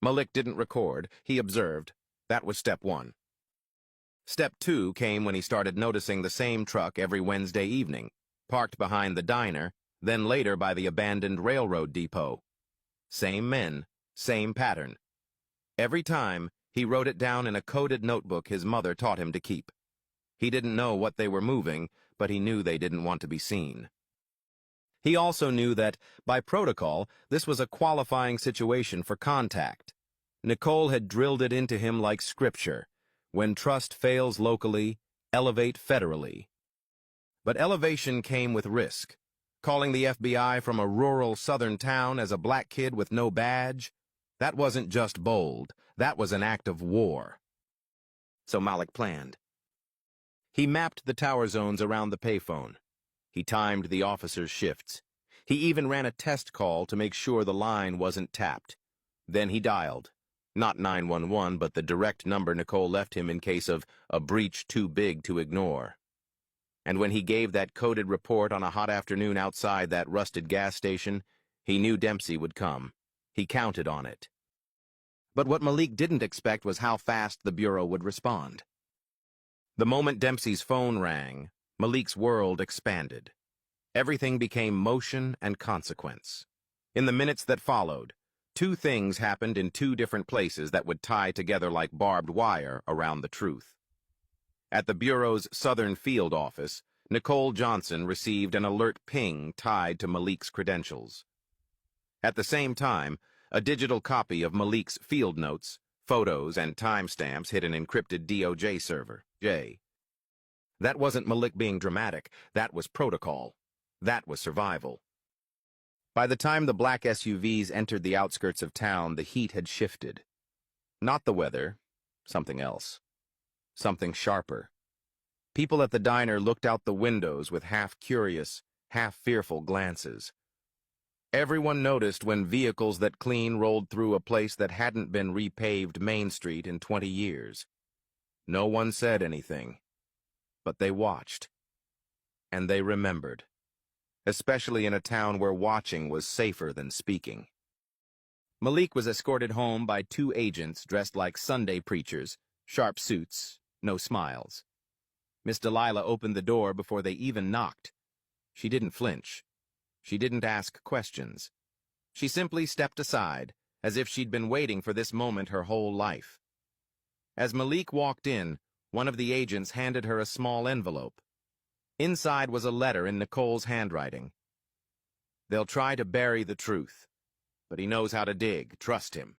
Malik didn't record, he observed. That was step one. Step two came when he started noticing the same truck every Wednesday evening, parked behind the diner, then later by the abandoned railroad depot. Same men, same pattern. Every time, he wrote it down in a coded notebook his mother taught him to keep. He didn't know what they were moving, but he knew they didn't want to be seen. He also knew that, by protocol, this was a qualifying situation for contact. Nicole had drilled it into him like scripture. When trust fails locally, elevate federally. But elevation came with risk. Calling the FBI from a rural southern town as a black kid with no badge, that wasn't just bold, that was an act of war. So Malik planned. He mapped the tower zones around the payphone. He timed the officers' shifts. He even ran a test call to make sure the line wasn't tapped. Then he dialed. Not 911, but the direct number Nicole left him in case of a breach too big to ignore. And when he gave that coded report on a hot afternoon outside that rusted gas station, he knew Dempsey would come. He counted on it. But what Malik didn't expect was how fast the Bureau would respond. The moment Dempsey's phone rang, Malik's world expanded. Everything became motion and consequence. In the minutes that followed, two things happened in two different places that would tie together like barbed wire around the truth. At the Bureau's Southern Field Office, Nicole Johnson received an alert ping tied to Malik's credentials. At the same time, a digital copy of Malik's field notes, photos, and timestamps hit an encrypted DOJ server, J. That wasn't Malik being dramatic, that was protocol. That was survival. By the time the black SUVs entered the outskirts of town, the heat had shifted. Not the weather, something else. Something sharper. People at the diner looked out the windows with half-curious, half-fearful glances. Everyone noticed when vehicles that clean rolled through a place that hadn't been repaved Main Street in 20 years. No one said anything, but they watched. And they remembered. Especially in a town where watching was safer than speaking. Malik was escorted home by two agents dressed like Sunday preachers, sharp suits, no smiles. Miss Delilah opened the door before they even knocked. She didn't flinch. She didn't ask questions. She simply stepped aside, as if she'd been waiting for this moment her whole life. As Malik walked in, one of the agents handed her a small envelope. Inside was a letter in Nicole's handwriting. They'll try to bury the truth, but he knows how to dig, trust him.